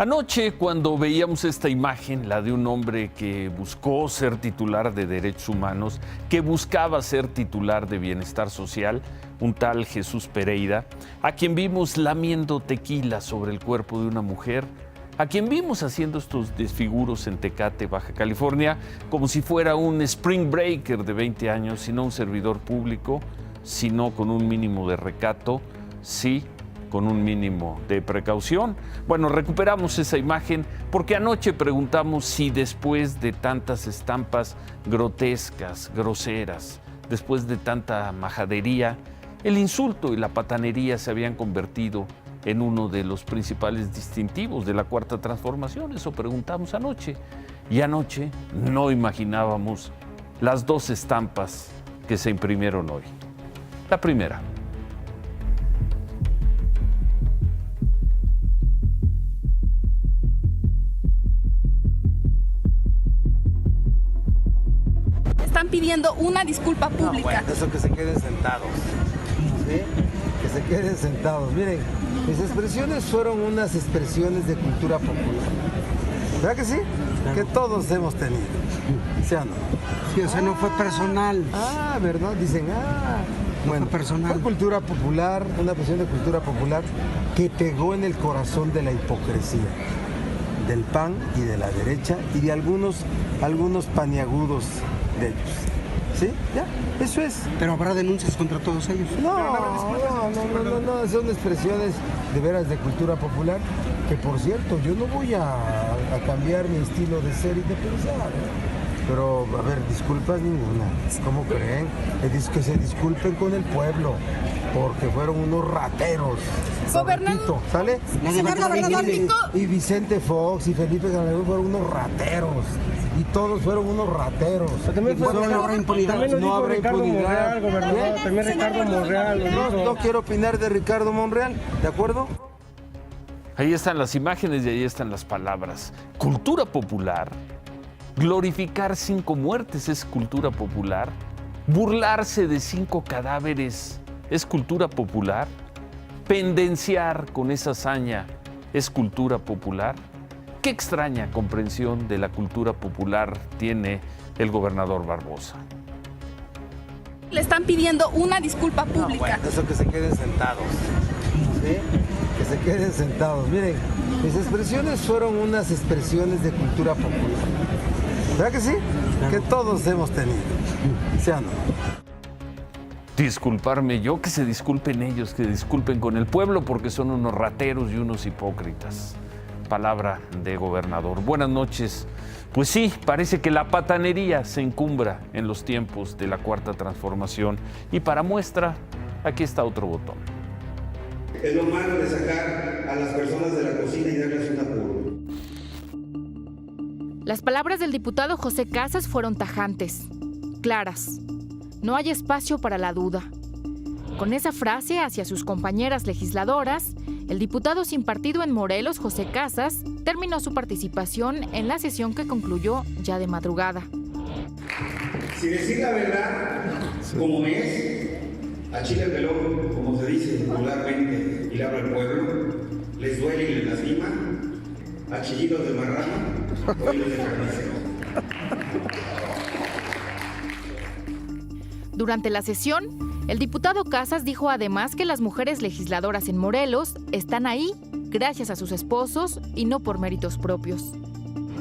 Anoche, cuando veíamos esta imagen, la de un hombre que buscó ser titular de Derechos Humanos, que buscaba ser titular de Bienestar Social, un tal Jesús Pereira, a quien vimos lamiendo tequila sobre el cuerpo de una mujer, a quien vimos haciendo estos desfiguros en Tecate, Baja California, como si fuera un spring breaker de 20 años, sino un servidor público, sino con un mínimo de recato, sí, con un mínimo de precaución. Bueno, recuperamos esa imagen porque anoche preguntamos si después de tantas estampas grotescas, groseras, después de tanta majadería, el insulto y la patanería se habían convertido en uno de los principales distintivos de la Cuarta Transformación. Eso preguntamos anoche. Y anoche no imaginábamos las dos estampas que se imprimieron hoy. La primera. Están pidiendo una disculpa pública. No, bueno, eso que se queden sentados. ¿Sí? Que se queden sentados. Miren, mis expresiones fueron unas expresiones de cultura popular. ¿Verdad que sí? Claro. Que todos hemos tenido. ¿Sí o no? Sí, o sea, no fue personal. ¿Verdad? Dicen, bueno, fue personal. Fue cultura popular, una expresión de cultura popular que pegó en el corazón de la hipocresía, del PAN y de la derecha y de algunos paniagudos de ellos. ¿Sí? Ya, eso es. Pero habrá denuncias contra todos ellos. No, son expresiones de veras de cultura popular, que por cierto, yo no voy a cambiar mi estilo de ser y de pensar, ¿eh? Pero, a ver, disculpas ninguna. ¿Cómo creen? Que se disculpen con el pueblo, porque fueron unos rateros. Gobernador, ¿sale? Señor gobernador, Y Vicente Fox y Felipe Calderón fueron unos rateros. Y todos fueron unos rateros. No habrá impunidad. No habrá impunidad. Gobernador, también Ricardo Monreal. No quiero opinar de Ricardo Monreal, ¿de acuerdo? Ahí están las imágenes y ahí están las palabras. Cultura popular. Glorificar 5 muertes es cultura popular. Burlarse de 5 cadáveres es cultura popular. Pendenciar con esa hazaña es cultura popular. ¿Qué extraña comprensión de la cultura popular tiene el gobernador Barbosa? le están pidiendo una disculpa pública. No, bueno, eso que se queden sentados. ¿Sí? Que se queden sentados. Miren, mis expresiones fueron unas expresiones de cultura popular. ¿Verdad que sí? Claro. Que todos hemos tenido. ¿Sí o no? Disculparme yo, que se disculpen ellos, que disculpen con el pueblo, porque son unos rateros y unos hipócritas. Palabra de gobernador. Buenas noches. Pues sí, parece que la patanería se encumbra en los tiempos de la Cuarta Transformación. Y para muestra, aquí está otro botón. Es lo malo de sacar a las personas de la cocina y darles un apuro. Las palabras del diputado José Casas fueron tajantes, claras. No hay espacio para la duda. Con esa frase hacia sus compañeras legisladoras, el diputado sin partido en Morelos, José Casas, terminó su participación en la sesión que concluyó ya de madrugada. Si decir la verdad, como es, a chile pelón, como se dice popularmente y le habla al pueblo, les duele y les lastima, a chillidos de marrano, oídos de carnicero. Durante la sesión, el diputado Casas dijo además que las mujeres legisladoras en Morelos están ahí gracias a sus esposos y no por méritos propios.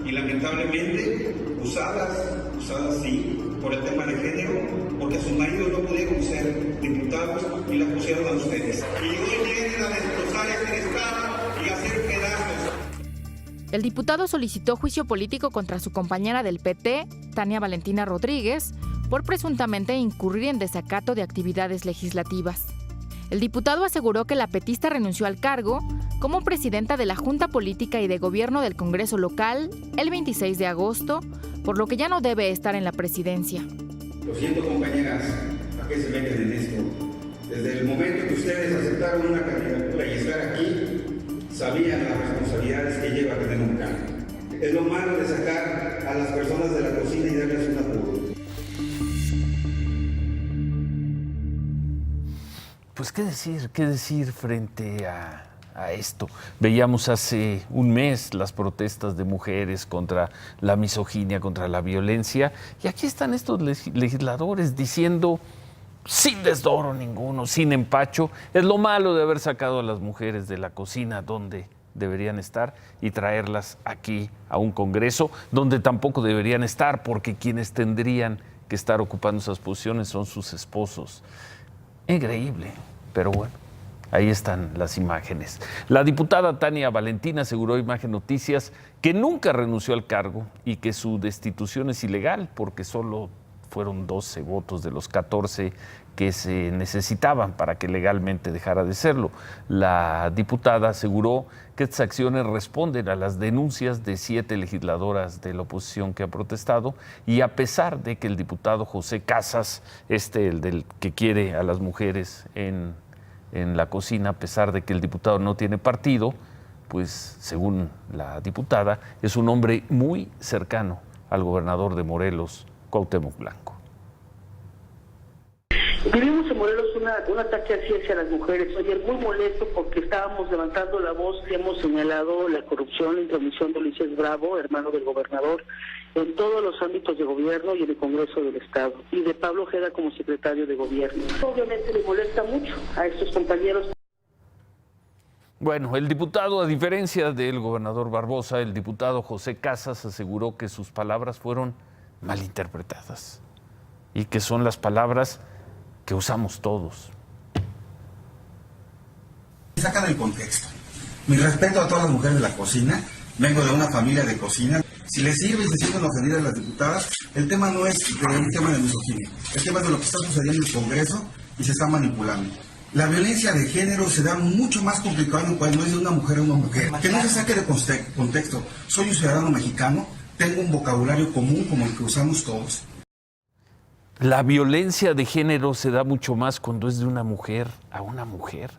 Y lamentablemente, usadas sí, por el tema de género, porque sus maridos no pudieron ser diputados y la pusieron a ustedes. Y hoy vienen a destrozar este estado y a hacer pedazos. El diputado solicitó juicio político contra su compañera del PT, Tania Valentina Rodríguez, por presuntamente incurrir en desacato de actividades legislativas. El diputado aseguró que la petista renunció al cargo como presidenta de la Junta Política y de Gobierno del Congreso Local el 26 de agosto, por lo que ya no debe estar en la presidencia. Lo siento, compañeras, ¿a qué se meten en esto? Desde el momento que ustedes aceptaron una candidatura y estar aquí, sabían las responsabilidades que lleva tener un cargo. Es lo malo de sacar a las personas de la cocina y darles un apuro. Pues qué decir frente a a esto. Veíamos hace un mes las protestas de mujeres contra la misoginia, contra la violencia, y aquí están estos legisladores diciendo, sin desdoro ninguno, sin empacho, es lo malo de haber sacado a las mujeres de la cocina donde deberían estar y traerlas aquí a un Congreso donde tampoco deberían estar, porque quienes tendrían que estar ocupando esas posiciones son sus esposos. Increíble, pero bueno, ahí están las imágenes. La diputada Tania Valentín aseguró a Imagen Noticias que nunca renunció al cargo y que su destitución es ilegal porque solo fueron 12 votos de los 14 que se necesitaban para que legalmente dejara de serlo. La diputada aseguró que estas acciones responden a las denuncias de 7 legisladoras de la oposición que han protestado, y a pesar de que el diputado José Casas, el del que quiere a las mujeres en la cocina, a pesar de que el diputado no tiene partido, pues según la diputada, es un hombre muy cercano al gobernador de Morelos, Cuauhtémoc Blanco. Vivimos en Morelos un ataque así hacia las mujeres. Ayer muy molesto porque estábamos levantando la voz y hemos señalado la corrupción, la intromisión de Ulises Bravo, hermano del gobernador, en todos los ámbitos de gobierno y en el Congreso del Estado, y de Pablo Ojeda como secretario de gobierno. Obviamente le molesta mucho a estos compañeros. Bueno, el diputado, a diferencia del gobernador Barbosa, el diputado José Casas aseguró que sus palabras fueron malinterpretadas y que son las palabras que usamos todos. Sacan el contexto. Mi respeto a todas las mujeres de la cocina. Vengo de una familia de cocina. Si les sirve y se sienten ofendidas las diputadas, el tema no es de un tema de misoginia. El tema es de lo que está sucediendo en el Congreso y se está manipulando. La violencia de género se da mucho más complicado cuando es de una mujer a una mujer. Que no se saque de contexto. Soy un ciudadano mexicano, tengo un vocabulario común como el que usamos todos. La violencia de género se da mucho más cuando es de una mujer a una mujer.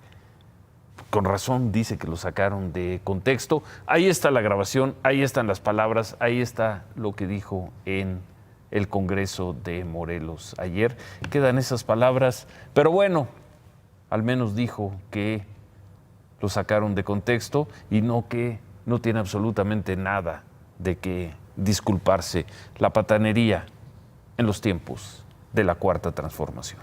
Con razón dice que lo sacaron de contexto. Ahí está la grabación, ahí están las palabras, ahí está lo que dijo en el Congreso de Morelos ayer. Quedan esas palabras, pero bueno, al menos dijo que lo sacaron de contexto y no que no tiene absolutamente nada de qué disculparse. La patanería en los tiempos de la Cuarta Transformación.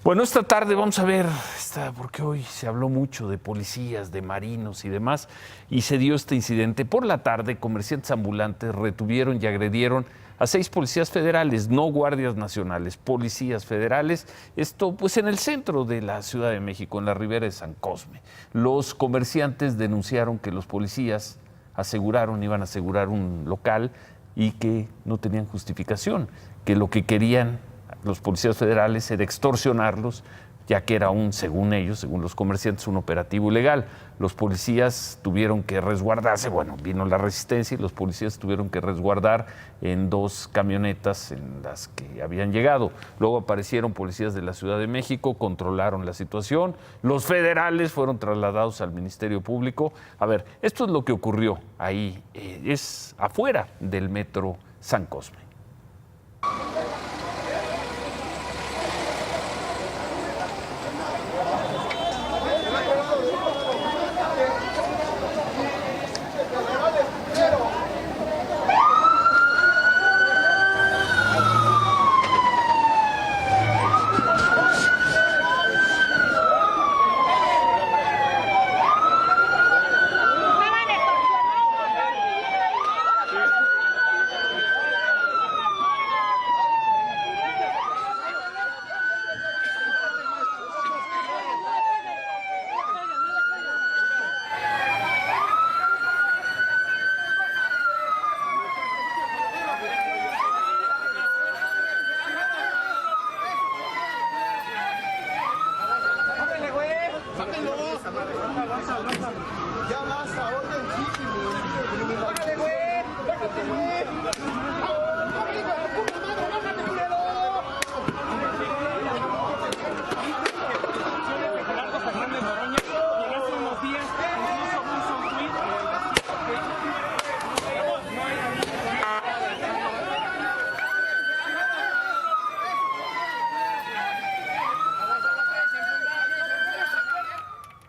Bueno, esta tarde vamos a ver, porque hoy se habló mucho de policías, de marinos y demás, y se dio este incidente. Por la tarde, comerciantes ambulantes retuvieron y agredieron a 6 policías federales, no guardias nacionales, policías federales, esto pues en el centro de la Ciudad de México, en la Ribera de San Cosme. Los comerciantes denunciaron que los policías iban a asegurar un local y que no tenían justificación, que lo que querían los policías federales era extorsionarlos, ya que era según ellos, según los comerciantes, un operativo ilegal. Los policías tuvieron que resguardarse, vino la resistencia y los policías tuvieron que resguardar en 2 camionetas en las que habían llegado. Luego aparecieron policías de la Ciudad de México, controlaron la situación, los federales fueron trasladados al Ministerio Público. A ver, esto es lo que ocurrió ahí, es afuera del metro San Cosme.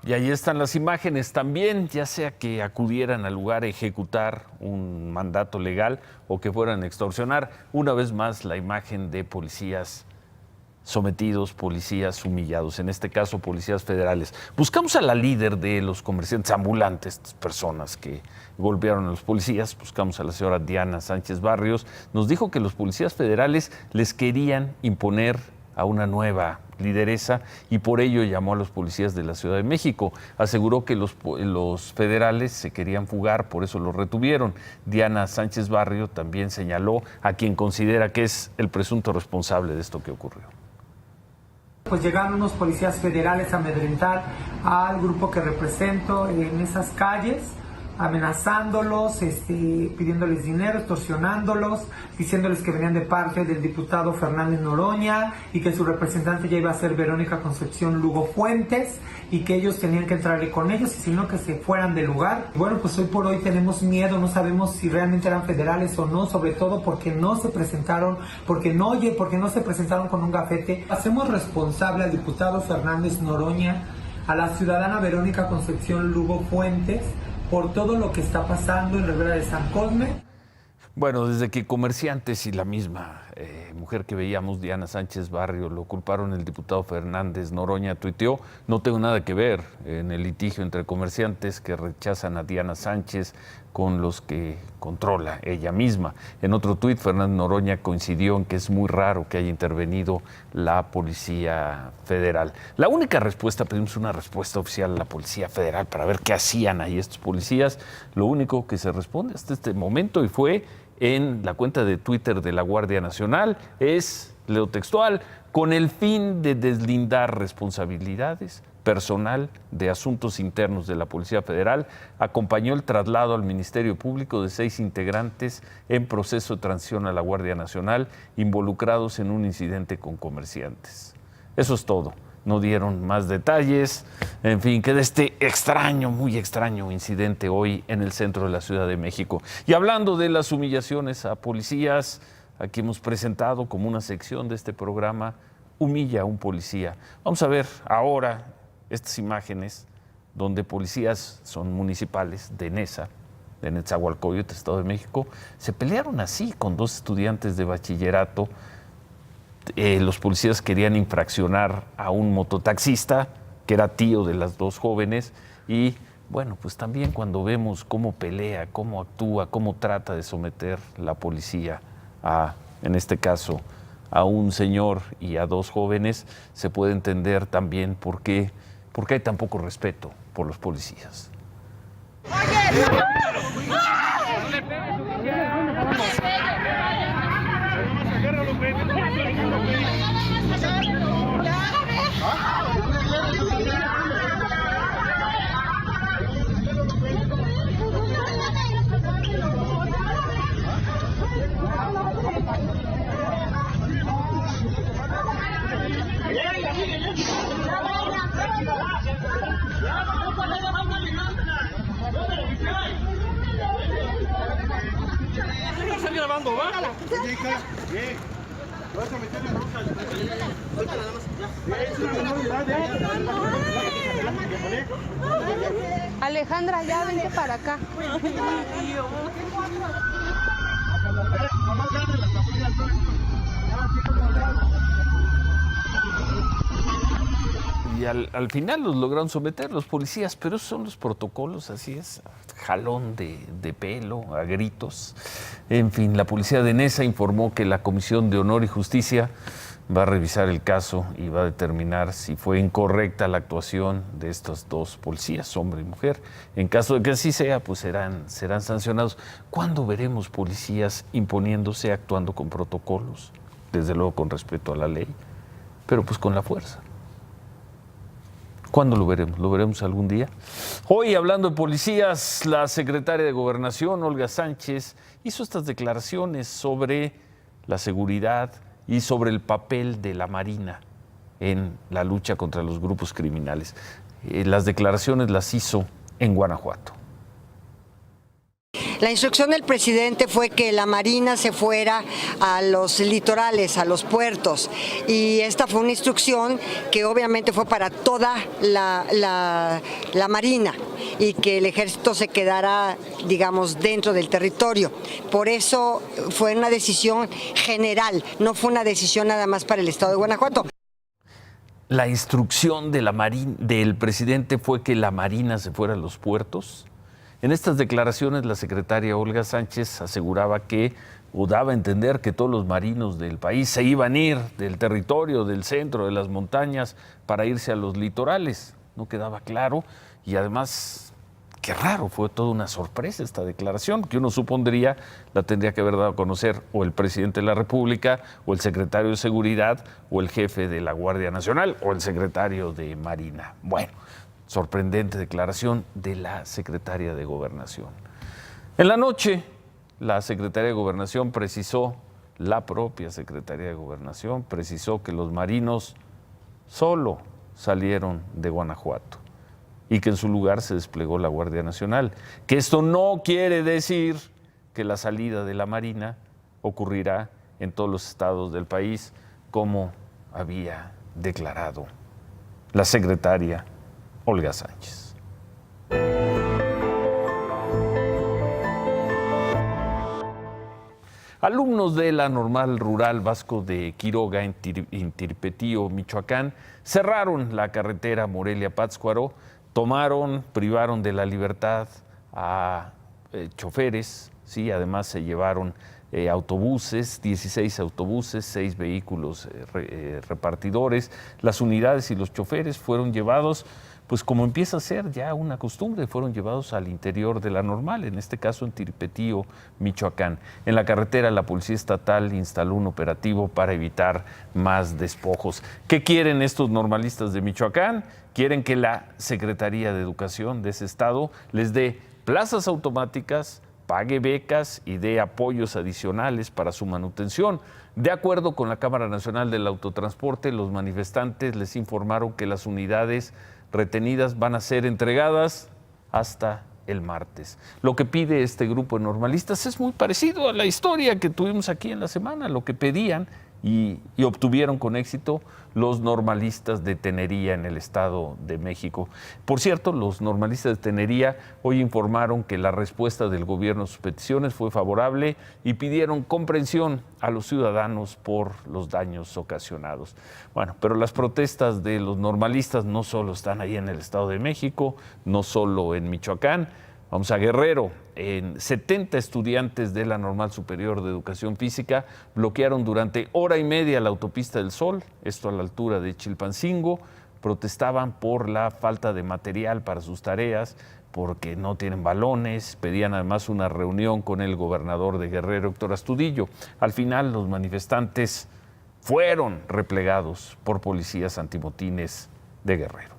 Y ahí están las imágenes también, ya sea que acudieran al lugar a ejecutar un mandato legal o que fueran a extorsionar. Una vez más, la imagen de policías sometidos, policías humillados, en este caso policías federales. Buscamos a la líder de los comerciantes ambulantes, estas personas que golpearon a los policías, buscamos a la señora Diana Sánchez Barrios. Nos dijo que los policías federales les querían imponer a una nueva lideresa y por ello llamó a los policías de la Ciudad de México. Aseguró que los federales se querían fugar, por eso los retuvieron. Diana Sánchez Barrio también señaló a quien considera que es el presunto responsable de esto que ocurrió. Pues llegaron unos policías federales a amedrentar al grupo que represento en esas calles, amenazándolos, pidiéndoles dinero, extorsionándolos, diciéndoles que venían de parte del diputado Fernández Noroña y que su representante ya iba a ser Verónica Concepción Lugo Fuentes y que ellos tenían que entrarle con ellos y si no que se fueran del lugar. Bueno, pues hoy por hoy tenemos miedo, no sabemos si realmente eran federales o no, sobre todo porque no se presentaron, porque no se presentaron con un gafete. Hacemos responsable al diputado Fernández Noroña, a la ciudadana Verónica Concepción Lugo Fuentes, por todo lo que está pasando en Ribera de San Cosme. Bueno, desde que comerciantes y la misma mujer que veíamos, Diana Sánchez Barrio, lo culparon, el diputado Fernández Noroña tuiteó: no tengo nada que ver en el litigio entre comerciantes que rechazan a Diana Sánchez con los que controla ella misma. En otro tuit, Fernández Noroña coincidió en que es muy raro que haya intervenido la Policía Federal. La única respuesta, pedimos una respuesta oficial a la Policía Federal para ver qué hacían ahí estos policías. Lo único que se responde hasta este momento, y fue en la cuenta de Twitter de la Guardia Nacional, es, leo textual: con el fin de deslindar responsabilidades, personal de asuntos internos de la Policía Federal acompañó el traslado al Ministerio Público de 6 integrantes en proceso de transición a la Guardia Nacional involucrados en un incidente con comerciantes. Eso es todo. No dieron más detalles. En fin, queda este extraño, muy extraño incidente hoy en el centro de la Ciudad de México. Y hablando de las humillaciones a policías, aquí hemos presentado como una sección de este programa, humilla a un policía. Vamos a ver ahora estas imágenes donde policías son municipales de Nesa, de Netzahualcóyotl, Estado de México, se pelearon así con 2 estudiantes de bachillerato. Los policías querían infraccionar a un mototaxista que era tío de las 2 jóvenes y bueno, pues también cuando vemos cómo pelea, cómo actúa, cómo trata de someter la policía a, en este caso, a un señor y a 2 jóvenes, se puede entender también por qué hay tan poco respeto por los policías. Alejandra, ya vente para acá. Y al final los lograron someter los policías, pero esos son los protocolos, así es, jalón de pelo, a gritos. En fin, la policía de Nesa informó que la Comisión de Honor y Justicia va a revisar el caso y va a determinar si fue incorrecta la actuación de estos 2 policías, hombre y mujer. En caso de que así sea, pues serán sancionados. ¿Cuándo veremos policías imponiéndose, actuando con protocolos? Desde luego con respeto a la ley, pero pues con la fuerza. ¿Cuándo lo veremos? ¿Lo veremos algún día? Hoy, hablando de policías, la secretaria de Gobernación, Olga Sánchez, hizo estas declaraciones sobre la seguridad y sobre el papel de la Marina en la lucha contra los grupos criminales. Las declaraciones las hizo en Guanajuato. La instrucción del presidente fue que la Marina se fuera a los litorales, a los puertos, y esta fue una instrucción que obviamente fue para toda la Marina y que el ejército se quedara, digamos, dentro del territorio. Por eso fue una decisión general, no fue una decisión nada más para el estado de Guanajuato. La instrucción de del presidente fue que la Marina se fuera a los puertos. En estas declaraciones la secretaria Olga Sánchez aseguraba que, o daba a entender que todos los marinos del país se iban a ir del territorio, del centro, de las montañas, para irse a los litorales. No quedaba claro y además, qué raro, fue toda una sorpresa esta declaración, que uno supondría la tendría que haber dado a conocer o el presidente de la República, o el secretario de Seguridad, o el jefe de la Guardia Nacional, o el secretario de Marina. Bueno, sorprendente declaración de la secretaria de Gobernación. En la noche, la secretaria de Gobernación precisó, la propia secretaria de Gobernación precisó que los marinos solo salieron de Guanajuato y que en su lugar se desplegó la Guardia Nacional. Que esto no quiere decir que la salida de la Marina ocurrirá en todos los estados del país, como había declarado la secretaria Olga Sánchez. Alumnos de la Normal Rural Vasco de Quiroga en Tirpetío, Michoacán, cerraron la carretera Morelia-Pátzcuaro, privaron de la libertad a choferes, ¿sí? Además se llevaron autobuses, 16 autobuses, 6 vehículos repartidores. Las unidades y los choferes fueron llevados, pues como empieza a ser ya una costumbre, fueron llevados al interior de la Normal, en este caso en Tirpetío, Michoacán. En la carretera la Policía Estatal instaló un operativo para evitar más despojos. ¿Qué quieren estos normalistas de Michoacán? Quieren que la Secretaría de Educación de ese estado les dé plazas automáticas, pague becas y dé apoyos adicionales para su manutención. De acuerdo con la Cámara Nacional del Autotransporte, los manifestantes les informaron que las unidades retenidas van a ser entregadas hasta el martes. Lo que pide este grupo de normalistas es muy parecido a la historia que tuvimos aquí en la semana, lo que pedían y obtuvieron con éxito los normalistas de Tenería en el Estado de México. Por cierto, los normalistas de Tenería hoy informaron que la respuesta del gobierno a sus peticiones fue favorable y pidieron comprensión a los ciudadanos por los daños ocasionados. Bueno, pero las protestas de los normalistas no solo están ahí en el Estado de México, no solo en Michoacán. Vamos a Guerrero. 70 estudiantes de la Normal Superior de Educación Física bloquearon durante hora y media la autopista del Sol, esto a la altura de Chilpancingo. Protestaban por la falta de material para sus tareas, porque no tienen balones. Pedían además una reunión con el gobernador de Guerrero, Héctor Astudillo. Al final, los manifestantes fueron replegados por policías antimotines de Guerrero.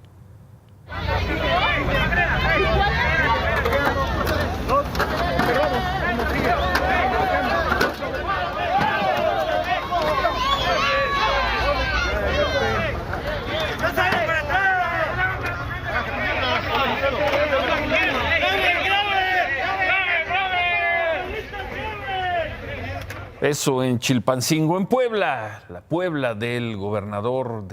Eso en Chilpancingo. En Puebla, la Puebla del gobernador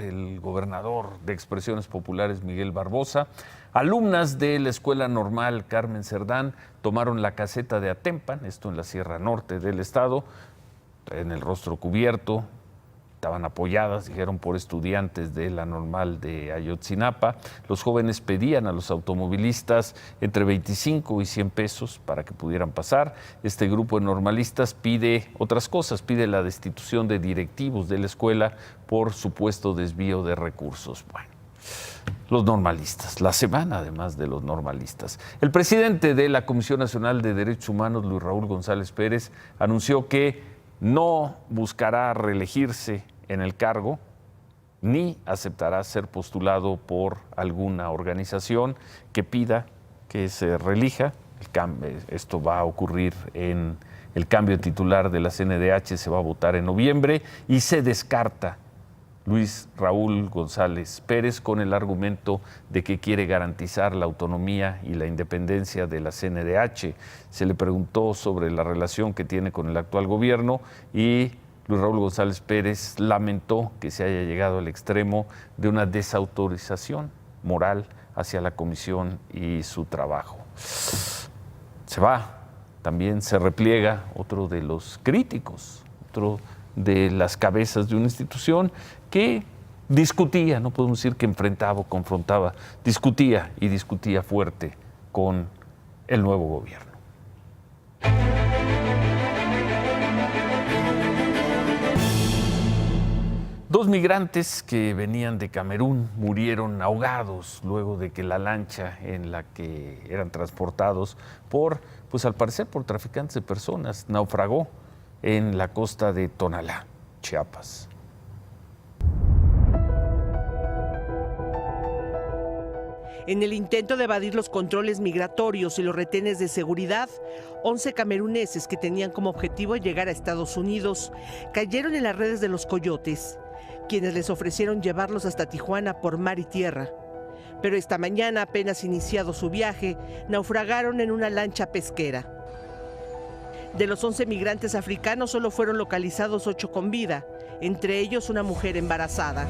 de Expresiones Populares, Miguel Barbosa. Alumnas de la Escuela Normal Carmen Cerdán tomaron la caseta de Atempan, esto en la Sierra Norte del estado, en el rostro cubierto. Estaban apoyadas, dijeron, por estudiantes de la Normal de Ayotzinapa. Los jóvenes pedían a los automovilistas entre 25 y 100 pesos para que pudieran pasar. Este grupo de normalistas pide otras cosas, pide la destitución de directivos de la escuela por supuesto desvío de recursos. Bueno, los normalistas, la semana además de los normalistas. El presidente de la Comisión Nacional de Derechos Humanos, Luis Raúl González Pérez, anunció que no buscará reelegirse en el cargo ni aceptará ser postulado por alguna organización que pida que se reelija. Esto va a ocurrir en el cambio de titular de la CNDH, se va a votar en noviembre y se descarta Luis Raúl González Pérez, con el argumento de que quiere garantizar la autonomía y la independencia de la CNDH. Se le preguntó sobre la relación que tiene con el actual gobierno y Luis Raúl González Pérez lamentó que se haya llegado al extremo de una desautorización moral hacia la comisión y su trabajo. Se va, también se repliega otro de los críticos, otro de las cabezas de una institución que discutía, no podemos decir que enfrentaba o confrontaba, discutía y discutía fuerte con el nuevo gobierno. Dos migrantes que venían de Camerún murieron ahogados luego de que la lancha en la que eran transportados pues al parecer por traficantes de personas, naufragó en la costa de Tonalá, Chiapas. En el intento de evadir los controles migratorios y los retenes de seguridad, 11 cameruneses que tenían como objetivo llegar a Estados Unidos cayeron en las redes de los coyotes, quienes les ofrecieron llevarlos hasta Tijuana por mar y tierra. Pero esta mañana, apenas iniciado su viaje, naufragaron en una lancha pesquera. De los 11 migrantes africanos solo fueron localizados 8 con vida, entre ellos una mujer embarazada.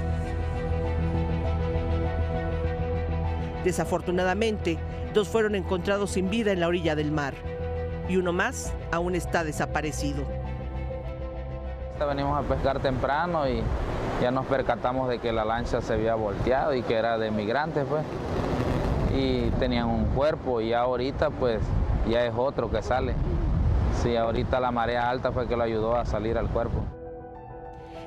Desafortunadamente, 2 fueron encontrados sin vida en la orilla del mar y uno más aún está desaparecido. Venimos a pescar temprano y ya nos percatamos de que la lancha se había volteado y que era de migrantes, pues, y tenían un cuerpo y ahorita pues ya es otro que sale. Sí, ahorita la marea alta fue que lo ayudó a salir al cuerpo.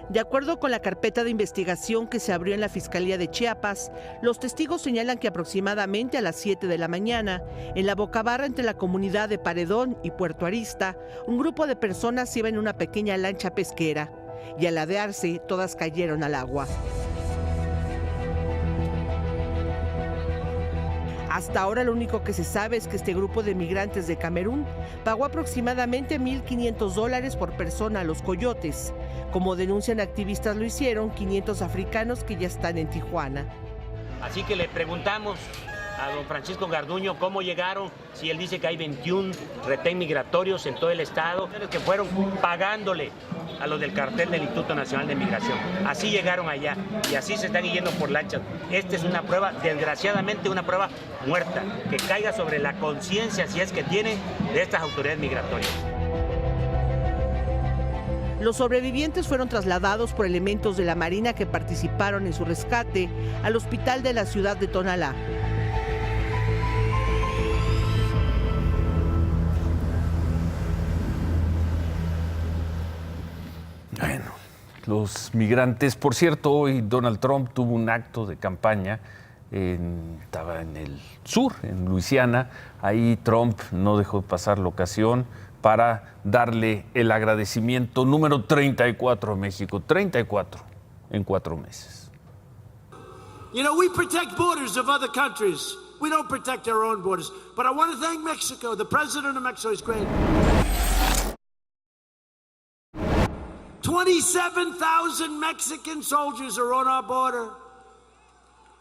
De acuerdo con la carpeta de investigación que se abrió en la Fiscalía de Chiapas, los testigos señalan que aproximadamente a las 7 de la mañana, en la bocabarra entre la comunidad de Paredón y Puerto Arista, un grupo de personas iba en una pequeña lancha pesquera y al ladearse todas cayeron al agua. Hasta ahora lo único que se sabe es que este grupo de migrantes de Camerún pagó aproximadamente $1,500 por persona a los coyotes. Como denuncian activistas lo hicieron 500 africanos que ya están en Tijuana. Así que le preguntamos a don Francisco Garduño cómo llegaron, si él dice que hay 21 retén migratorios en todo el estado, que fueron pagándole a los del cartel del Instituto Nacional de Migración. Así llegaron allá y así se están yendo por lanchas. Esta es una prueba, desgraciadamente una prueba muerta, que caiga sobre la conciencia, si es que tiene, de estas autoridades migratorias. Los sobrevivientes fueron trasladados por elementos de la Marina que participaron en su rescate al hospital de la ciudad de Tonalá. Bueno, los migrantes, por cierto, hoy Donald Trump tuvo un acto de campaña, estaba en el sur, en Luisiana. Ahí Trump no dejó pasar la ocasión para darle el agradecimiento número 34 a México, 34 en 4 meses. You know, we protect borders of other countries. We don't protect our own borders. But I want to thank Mexico. The president of Mexico is great. 27,000 Mexican soldiers are on our border.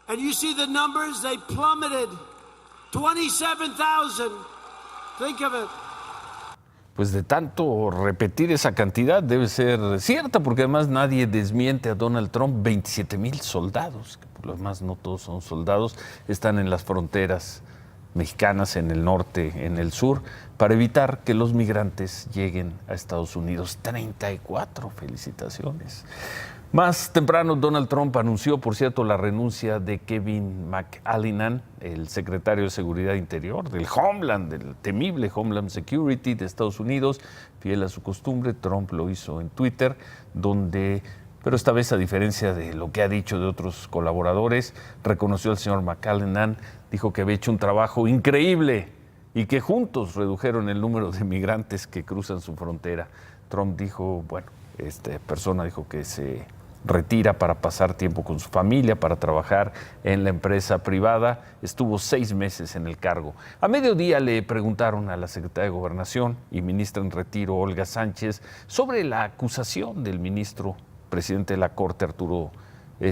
And you see the numbers, they plummeted. 27,000. Think of it. Pues de tanto repetir esa cantidad debe ser cierta, porque además nadie desmiente a Donald Trump. 27,000 soldados, que por lo demás no todos son soldados, están en las fronteras mexicanas, en el norte, en el sur, para evitar que los migrantes lleguen a Estados Unidos. 34, felicitaciones. Más temprano, Donald Trump anunció, por cierto, la renuncia de Kevin McAleenan, el secretario de Seguridad Interior del Homeland, del temible Homeland Security de Estados Unidos. Fiel a su costumbre, Trump lo hizo en Twitter, pero esta vez, a diferencia de lo que ha dicho de otros colaboradores, reconoció al señor McAleenan, dijo que había hecho un trabajo increíble y que juntos redujeron el número de migrantes que cruzan su frontera. Trump dijo, esta persona dijo que se retira para pasar tiempo con su familia, para trabajar en la empresa privada. Estuvo 6 meses en el cargo. A mediodía le preguntaron a la secretaria de Gobernación y ministra en retiro, Olga Sánchez, sobre la acusación del ministro presidente de la Corte, Arturo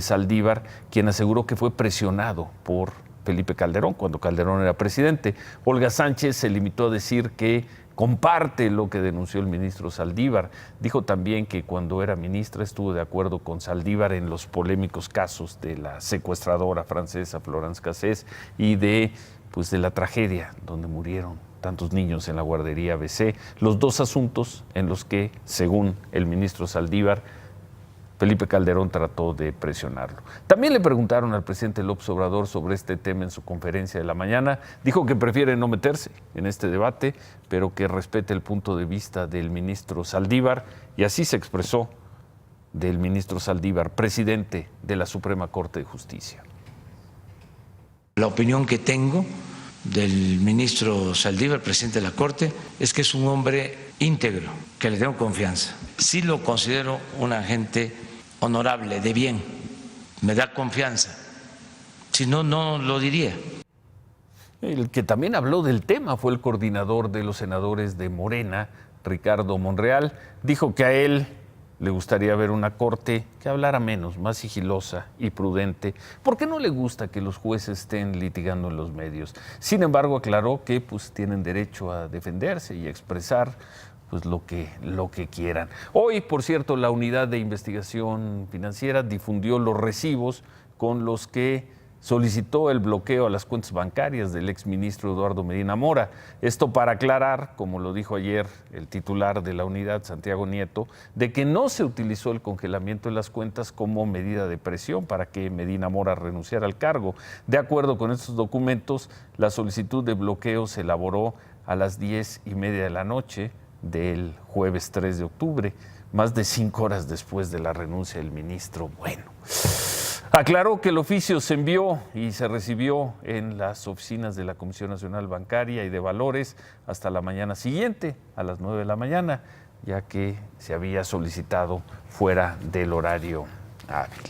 Saldívar, quien aseguró que fue presionado por Felipe Calderón cuando Calderón era presidente. Olga Sánchez se limitó a decir que comparte lo que denunció el ministro Saldívar. Dijo también que cuando era ministra estuvo de acuerdo con Saldívar en los polémicos casos de la secuestradora francesa Florence Cassés y de la tragedia donde murieron tantos niños en la guardería ABC. Los dos asuntos en los que, según el ministro Saldívar, Felipe Calderón trató de presionarlo. También le preguntaron al presidente López Obrador sobre este tema en su conferencia de la mañana. Dijo que prefiere no meterse en este debate, pero que respete el punto de vista del ministro Saldívar, y así se expresó del ministro Saldívar, presidente de la Suprema Corte de Justicia. La opinión que tengo del ministro Saldívar, presidente de la Corte, es que es un hombre íntegro, que le tengo confianza. Sí lo considero un agente honorable, de bien, me da confianza. Si no, no lo diría. El que también habló del tema fue el coordinador de los senadores de Morena, Ricardo Monreal. Dijo que a él le gustaría ver una corte que hablara menos, más sigilosa y prudente, porque no le gusta que los jueces estén litigando en los medios. Sin embargo, aclaró que tienen derecho a defenderse y a expresar lo que quieran. Hoy, por cierto, la Unidad de Investigación Financiera difundió los recibos con los que solicitó el bloqueo a las cuentas bancarias del exministro Eduardo Medina Mora. Esto para aclarar, como lo dijo ayer el titular de la unidad, Santiago Nieto, de que no se utilizó el congelamiento de las cuentas como medida de presión para que Medina Mora renunciara al cargo. De acuerdo con estos documentos, la solicitud de bloqueo se elaboró a las 10:30 de la noche del jueves 3 de octubre, más de 5 horas después de la renuncia del ministro. Bueno, aclaró que el oficio se envió y se recibió en las oficinas de la Comisión Nacional Bancaria y de Valores hasta la mañana siguiente, a las 9 de la mañana, ya que se había solicitado fuera del horario hábil.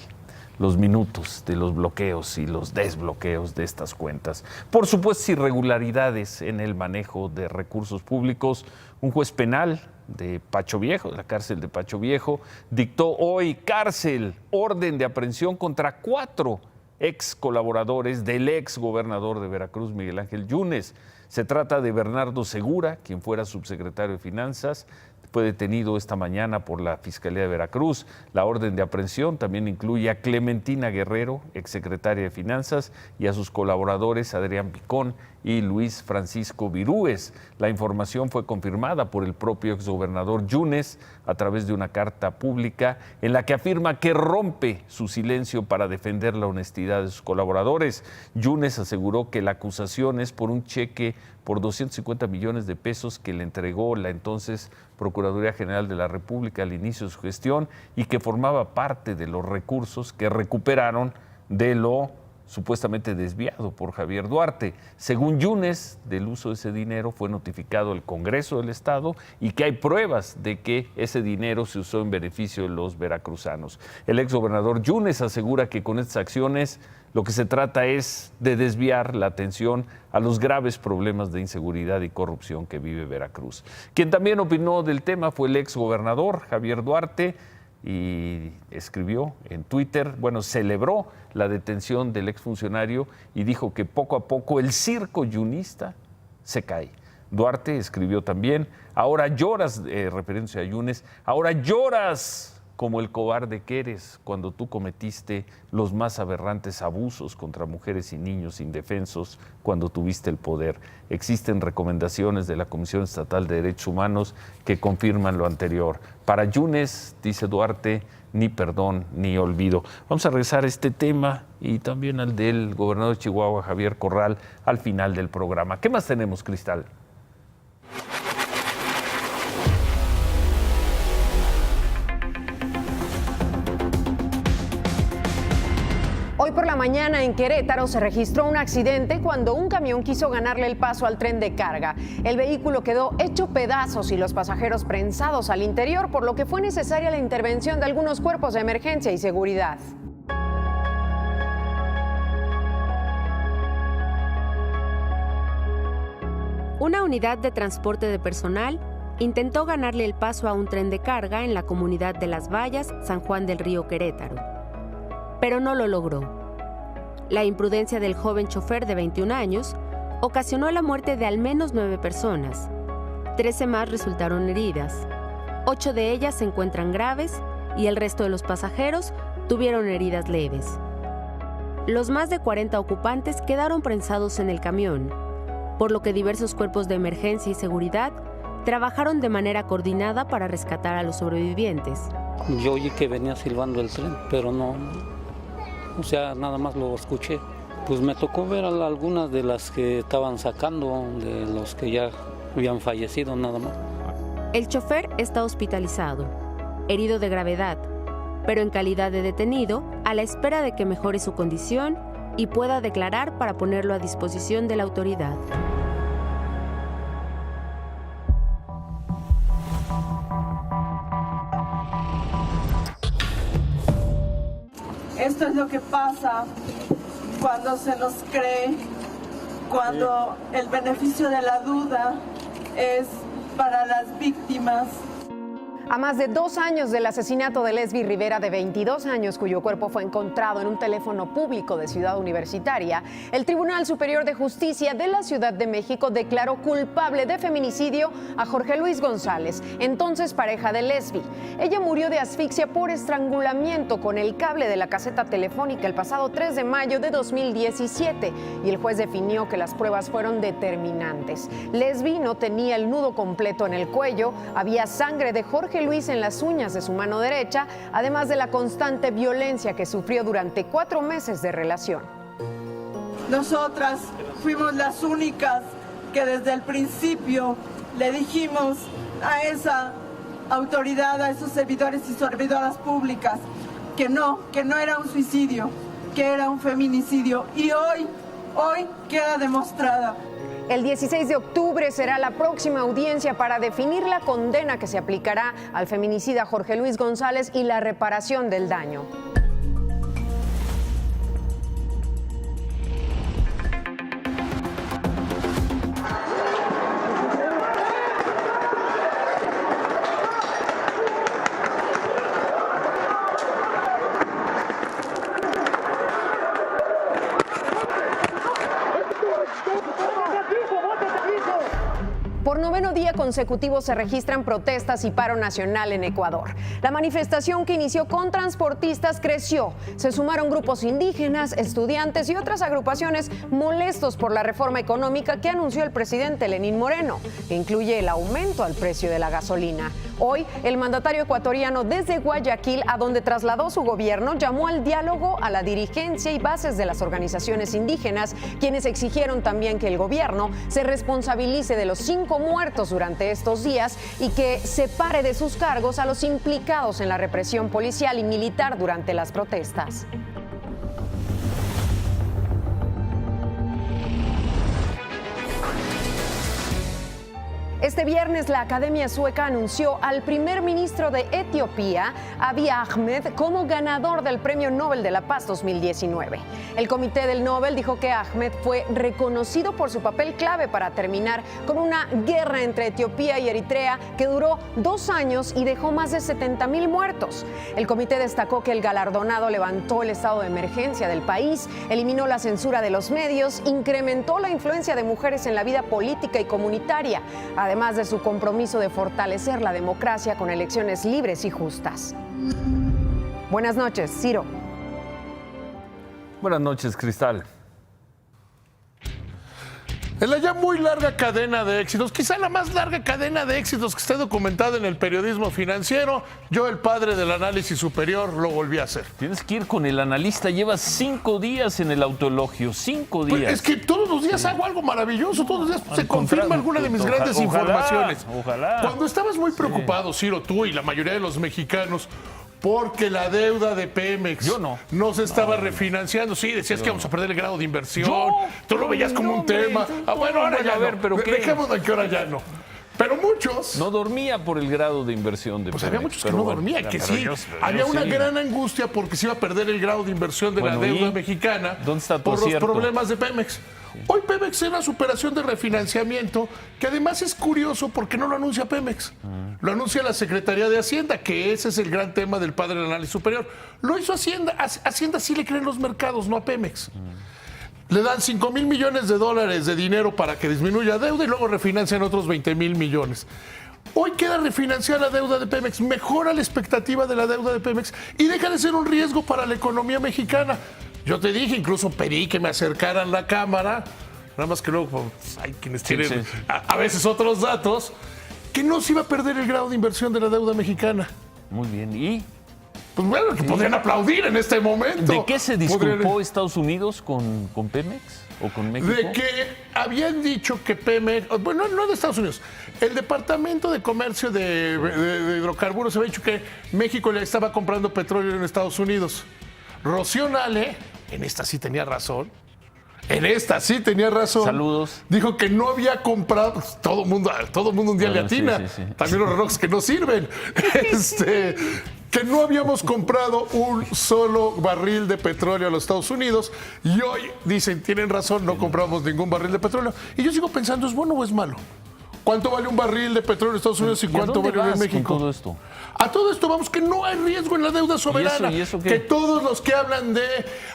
Los minutos de los bloqueos y los desbloqueos de estas cuentas. Por supuesto, irregularidades en el manejo de recursos públicos. Un juez penal de Pacho Viejo, de la cárcel de Pacho Viejo, dictó hoy orden de aprehensión contra 4 ex colaboradores del ex gobernador de Veracruz, Miguel Ángel Yunes. Se trata de Bernardo Segura, quien fuera subsecretario de Finanzas, fue detenido esta mañana por la Fiscalía de Veracruz. La orden de aprehensión también incluye a Clementina Guerrero, exsecretaria de Finanzas, y a sus colaboradores Adrián Picón y Luis Francisco Virúes. La información fue confirmada por el propio exgobernador Yunes a través de una carta pública en la que afirma que rompe su silencio para defender la honestidad de sus colaboradores. Yunes aseguró que la acusación es por un cheque por 250 millones de pesos que le entregó la entonces Procuraduría General de la República al inicio de su gestión y que formaba parte de los recursos que recuperaron de lo supuestamente desviado por Javier Duarte. Según Yunes, del uso de ese dinero fue notificado el Congreso del Estado y que hay pruebas de que ese dinero se usó en beneficio de los veracruzanos. El exgobernador Yunes asegura que con estas acciones lo que se trata es de desviar la atención a los graves problemas de inseguridad y corrupción que vive Veracruz. Quien también opinó del tema fue el exgobernador Javier Duarte, y escribió en Twitter, celebró la detención del exfuncionario y dijo que poco a poco el circo yunista se cae. Duarte escribió también, ahora lloras, refiriéndose a Yunes, ahora lloras como el cobarde que eres cuando tú cometiste los más aberrantes abusos contra mujeres y niños indefensos cuando tuviste el poder. Existen recomendaciones de la Comisión Estatal de Derechos Humanos que confirman lo anterior. Para Yunes, dice Duarte, ni perdón ni olvido. Vamos a regresar a este tema y también al del gobernador de Chihuahua, Javier Corral, al final del programa. ¿Qué más tenemos, Cristal? Hoy por la mañana en Querétaro se registró un accidente cuando un camión quiso ganarle el paso al tren de carga. El vehículo quedó hecho pedazos y los pasajeros prensados al interior, por lo que fue necesaria la intervención de algunos cuerpos de emergencia y seguridad. Una unidad de transporte de personal intentó ganarle el paso a un tren de carga en la comunidad de Las Vallas, San Juan del Río, Querétaro. pero no lo logró. La imprudencia del joven chofer de 21 años ocasionó la muerte de al menos 9 personas. 13 más resultaron heridas. 8 de ellas se encuentran graves y el resto de los pasajeros tuvieron heridas leves. Los más de 40 ocupantes quedaron prensados en el camión, por lo que diversos cuerpos de emergencia y seguridad trabajaron de manera coordinada para rescatar a los sobrevivientes. Yo oí que venía silbando el tren, pero no, o sea, nada más lo escuché. Pues me tocó ver a algunas de las que estaban sacando, de los que ya habían fallecido, nada más. El chofer está hospitalizado, herido de gravedad, pero en calidad de detenido, a la espera de que mejore su condición y pueda declarar para ponerlo a disposición de la autoridad. Esto es lo que pasa cuando se nos cree, cuando el beneficio de la duda es para las víctimas. A más de 2 años del asesinato de Lesbi Rivera, de 22 años, cuyo cuerpo fue encontrado en un teléfono público de Ciudad Universitaria, el Tribunal Superior de Justicia de la Ciudad de México declaró culpable de feminicidio a Jorge Luis González, entonces pareja de Lesbi. Ella murió de asfixia por estrangulamiento con el cable de la caseta telefónica el pasado 3 de mayo de 2017 y el juez definió que las pruebas fueron determinantes. Lesbi no tenía el nudo completo en el cuello, había sangre de Jorge Luis en las uñas de su mano derecha, además de la constante violencia que sufrió durante 4 meses de relación. Nosotras fuimos las únicas que desde el principio le dijimos a esa autoridad, a esos servidores y servidoras públicas, que no era un suicidio, que era un feminicidio, y hoy queda demostrada. El 16 de octubre será la próxima audiencia para definir la condena que se aplicará al feminicida Jorge Luis González y la reparación del daño. Por 9º día consecutivo se registran protestas y paro nacional en Ecuador. La manifestación, que inició con transportistas, creció. Se sumaron grupos indígenas, estudiantes y otras agrupaciones molestos por la reforma económica que anunció el presidente Lenín Moreno, que incluye el aumento al precio de la gasolina. Hoy, el mandatario ecuatoriano, desde Guayaquil, a donde trasladó su gobierno, llamó al diálogo a la dirigencia y bases de las organizaciones indígenas, quienes exigieron también que el gobierno se responsabilice de los 5 muertos durante estos días y que separe de sus cargos a los implicados en la represión policial y militar durante las protestas. Este viernes, la Academia Sueca anunció al primer ministro de Etiopía, Abiy Ahmed, como ganador del Premio Nobel de la Paz 2019. El Comité del Nobel dijo que Ahmed fue reconocido por su papel clave para terminar con una guerra entre Etiopía y Eritrea que duró 2 años y dejó más de 70,000 muertos. El comité destacó que el galardonado levantó el estado de emergencia del país, eliminó la censura de los medios, incrementó la influencia de mujeres en la vida política y comunitaria, además de su compromiso de fortalecer la democracia con elecciones libres y justas. Buenas noches, Ciro. Buenas noches, Cristal. En la ya muy larga cadena de éxitos, quizá la más larga cadena de éxitos que esté documentada en el periodismo financiero, yo, el padre del análisis superior, lo volví a hacer. Tienes que ir con el analista, llevas 5 días en el autoelogio, 5 días. Pues es que todos los días hago algo maravilloso, todos los días se confirma alguna de mis grandes informaciones. Ojalá. Cuando estabas muy preocupado, Ciro, tú y la mayoría de los mexicanos, porque la deuda de Pemex no se estaba refinanciando. Sí, decías que vamos a perder el grado de inversión. Tú lo veías como un tema. Bueno, ahora ya no. Pero dejémoslo que ahora ya no. Pero muchos... No dormía por el grado de inversión de Pues Pemex, había muchos que no dormían, que sí. Había una gran angustia porque se iba a perder el grado de inversión de la deuda mexicana. ¿Dónde está tu por acierto? los problemas de Pemex. Hoy Pemex es una superación de refinanciamiento que además es curioso porque no lo anuncia Pemex. Lo anuncia la Secretaría de Hacienda, que ese es el gran tema del padre del análisis superior. Lo hizo Hacienda. Hacienda sí le creen los mercados, no a Pemex. Le dan $5,000 millones de dinero para que disminuya deuda y luego refinancian otros 20,000 millones. Hoy queda refinanciar la deuda de Pemex, mejora la expectativa de la deuda de Pemex y deja de ser un riesgo para la economía mexicana. Yo te dije, incluso pedí que me acercaran la cámara, nada más que luego pues, hay quienes tienen a veces otros datos, que no se iba a perder el grado de inversión de la deuda mexicana. Muy bien, ¿y? Pues bueno, que podrían aplaudir en este momento. ¿De qué se disculpó Estados Unidos con Pemex o con México? De que habían dicho que Pemex, bueno, no de Estados Unidos, el Departamento de Comercio de Hidrocarburos había dicho que México le estaba comprando petróleo en Estados Unidos. Rocío Nale, en esta sí tenía razón. Saludos. Dijo que no había comprado, pues, todo mundo un día le atina. Sí. También los relojes que no sirven. Que no habíamos comprado un solo barril de petróleo a los Estados Unidos y hoy dicen, tienen razón, no compramos ningún barril de petróleo. Y yo sigo pensando, ¿es bueno o es malo? ¿Cuánto vale un barril de petróleo en Estados Unidos y cuánto vale en México? Con todo esto? A todo esto vamos, que no hay riesgo en la deuda soberana. ¿Y eso qué? Que todos los que hablan de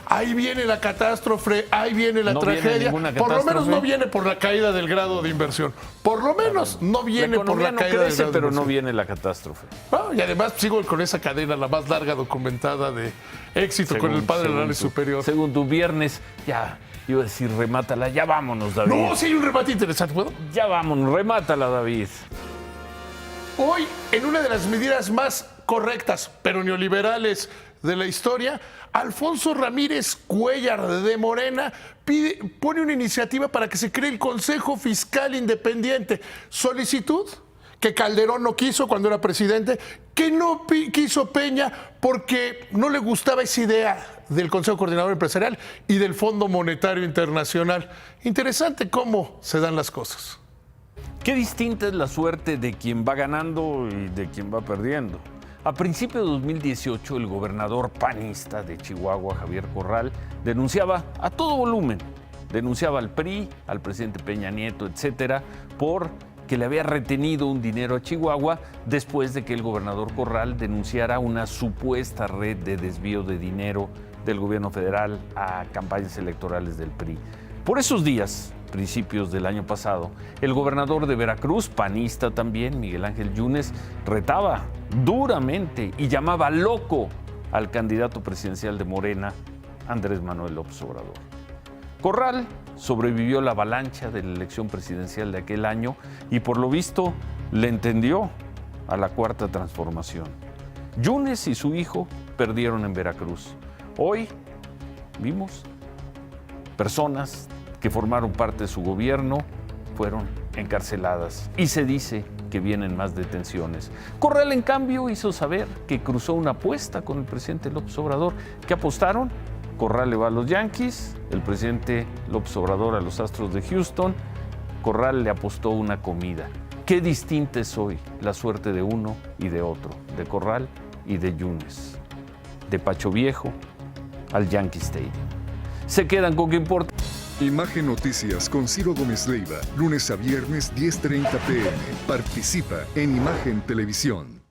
ahí viene la catástrofe, ahí viene la tragedia, por lo menos no viene por la caída del grado de inversión. Por lo menos no viene por la caída del grado de inversión. Pero no viene la catástrofe. Y además sigo con esa cadena, la más larga documentada de éxito con el padre del análisis superior. Según tu viernes, ya... Iba a decir, remátala. Ya vámonos, David. No, sí hay un remate interesante, ¿puedo? Ya vámonos, remátala, David. Hoy, en una de las medidas más correctas, pero neoliberales de la historia, Alfonso Ramírez Cuéllar de Morena pone una iniciativa para que se cree el Consejo Fiscal Independiente. Solicitud que Calderón no quiso cuando era presidente, que no quiso Peña porque no le gustaba esa idea del Consejo Coordinador Empresarial y del Fondo Monetario Internacional. Interesante cómo se dan las cosas. Qué distinta es la suerte de quien va ganando y de quien va perdiendo. A principios de 2018, el gobernador panista de Chihuahua, Javier Corral, denunciaba a todo volumen. Denunciaba al PRI, al presidente Peña Nieto, etcétera, por que le había retenido un dinero a Chihuahua después de que el gobernador Corral denunciara una supuesta red de desvío de dinero del gobierno federal a campañas electorales del PRI. Por esos días, principios del año pasado, el gobernador de Veracruz, panista también, Miguel Ángel Yunes, retaba duramente y llamaba loco al candidato presidencial de Morena, Andrés Manuel López Obrador. Corral sobrevivió la avalancha de la elección presidencial de aquel año y por lo visto le entendió a la Cuarta Transformación. Yunes y su hijo perdieron en Veracruz. Hoy vimos personas que formaron parte de su gobierno fueron encarceladas y se dice que vienen más detenciones. Corral, en cambio, hizo saber que cruzó una apuesta con el presidente López Obrador. ¿Qué apostaron? Corral le va a los Yankees, el presidente López Obrador a los Astros de Houston. Corral le apostó una comida. Qué distinta es hoy la suerte de uno y de otro, de Corral y de Yunes, de Pacho Viejo al Yankee Stadium. Se quedan con qué importa. Imagen Noticias con Ciro Gómez Leiva, lunes a viernes 10:30 p.m. Participa en Imagen Televisión.